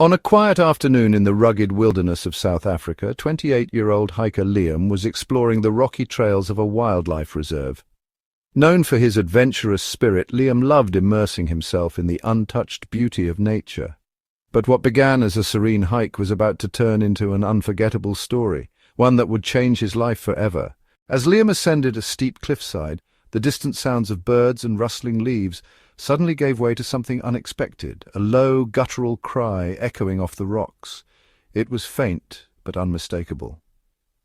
On a quiet afternoon in the rugged wilderness of South Africa, 28-year-old hiker Liam was exploring the rocky trails of a wildlife reserve. Known for his adventurous spirit, Liam loved immersing himself in the untouched beauty of nature. But what began as a serene hike was about to turn into an unforgettable story, one that would change his life forever. As Liam ascended a steep cliffside, the distant sounds of birds and rustling leaves suddenly gave way to something unexpected, a low, guttural cry echoing off the rocks. It was faint, but unmistakable.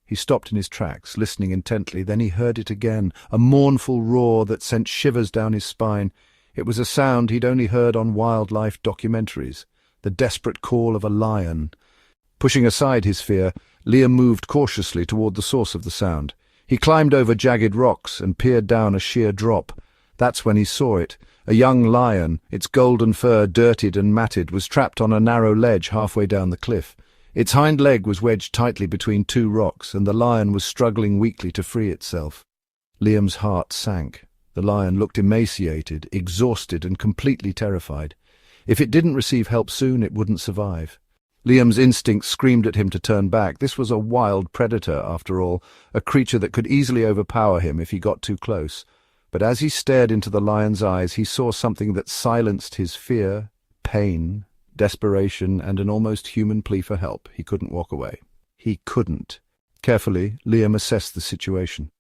He stopped in his tracks, listening intently. Then he heard it again, a mournful roar that sent shivers down his spine. It was a sound he'd only heard on wildlife documentaries, the desperate call of a lion. Pushing aside his fear, Liam moved cautiously toward the source of the sound. He climbed over jagged rocks and peered down a sheer drop. That's when he saw it. A young lion, its golden fur dirtied and matted, was trapped on a narrow ledge halfway down the cliff. Its hind leg was wedged tightly between two rocks, and the lion was struggling weakly to free itself. Liam's heart sank. The lion looked emaciated, exhausted, and completely terrified. If it didn't receive help soon, it wouldn't survive. Liam's instincts screamed at him to turn back. This was a wild predator, after all, a creature that could easily overpower him if he got too close. But as he stared into the lion's eyes, he saw something that silenced his fear, pain, desperation, and an almost human plea for help. He couldn't walk away. He couldn't. Carefully, Liam assessed the situation.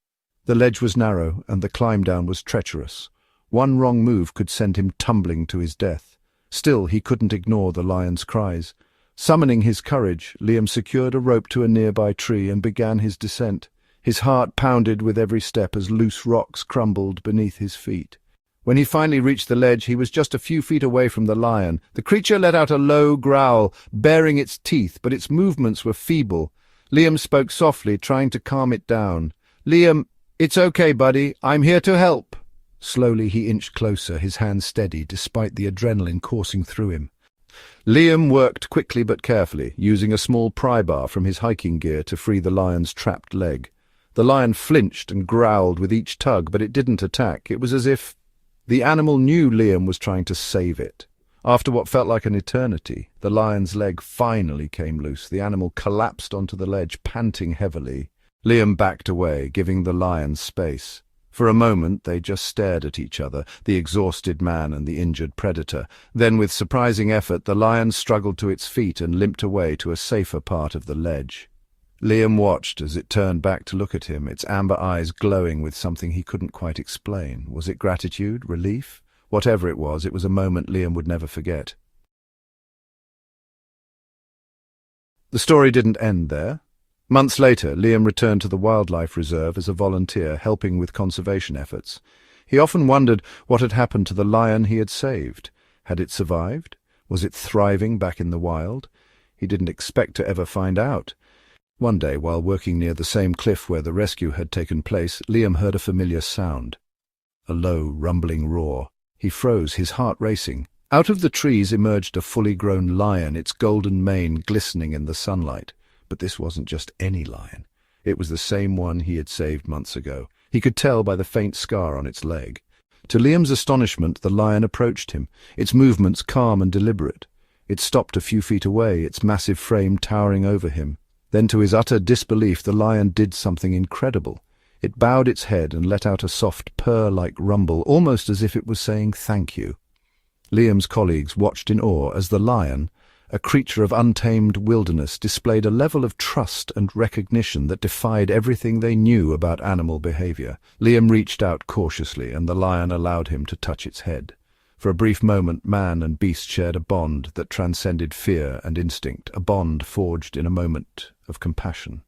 The ledge was narrow, and the climb down was treacherous. One wrong move could send him tumbling to his death. Still, he couldn't ignore the lion's cries. Summoning his courage, Liam secured a rope to a nearby tree and began his descent. His heart pounded with every step as loose rocks crumbled beneath his feet. When he finally reached the ledge, he was just a few feet away from the lion. The creature let out a low growl, baring its teeth, but its movements were feeble. Liam spoke softly, trying to calm it down. "Liam, it's okay, buddy. I'm here to help." Slowly he inched closer, his hand steady, despite the adrenaline coursing through him. Liam worked quickly but carefully, using a small pry bar from his hiking gear to free the lion's trapped leg. The lion flinched and growled with each tug, but it didn't attack. It was as if the animal knew Liam was trying to save it. After what felt like an eternity, the lion's leg finally came loose. The animal collapsed onto the ledge, panting heavily. Liam backed away, giving the lion space. For a moment they just stared at each other, the exhausted man and the injured predator. Then, with surprising effort, the lion struggled to its feet and limped away to a safer part of the ledge. Liam watched as it turned back to look at him, its amber eyes glowing with something he couldn't quite explain. Was it gratitude? Relief? Whatever it was a moment Liam would never forget. The story didn't end there. Months later, Liam returned to the wildlife reserve as a volunteer, helping with conservation efforts. He often wondered what had happened to the lion he had saved. Had it survived? Was it thriving back in the wild? He didn't expect to ever find out. One day, while working near the same cliff where the rescue had taken place, Liam heard a familiar sound. A low, rumbling roar. He froze, his heart racing. Out of the trees emerged a fully grown lion, its golden mane glistening in the sunlight. But this wasn't just any lion. It was the same one he had saved months ago. He could tell by the faint scar on its leg. To Liam's astonishment, the lion approached him, its movements calm and deliberate. It stopped a few feet away, its massive frame towering over him. Then, to his utter disbelief, the lion did something incredible. It bowed its head and let out a soft purr-like rumble, almost as if it was saying thank you. Liam's colleagues watched in awe as the lion, a creature of untamed wilderness, displayed a level of trust and recognition that defied everything they knew about animal behavior. Liam reached out cautiously, and the lion allowed him to touch its head. For a brief moment, man and beast shared a bond that transcended fear and instinct, a bond forged in a moment of compassion.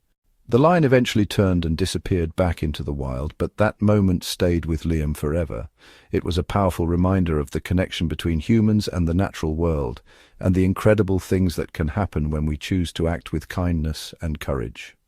The lion eventually turned and disappeared back into the wild, but that moment stayed with Liam forever. It was a powerful reminder of the connection between humans and the natural world, and the incredible things that can happen when we choose to act with kindness and courage.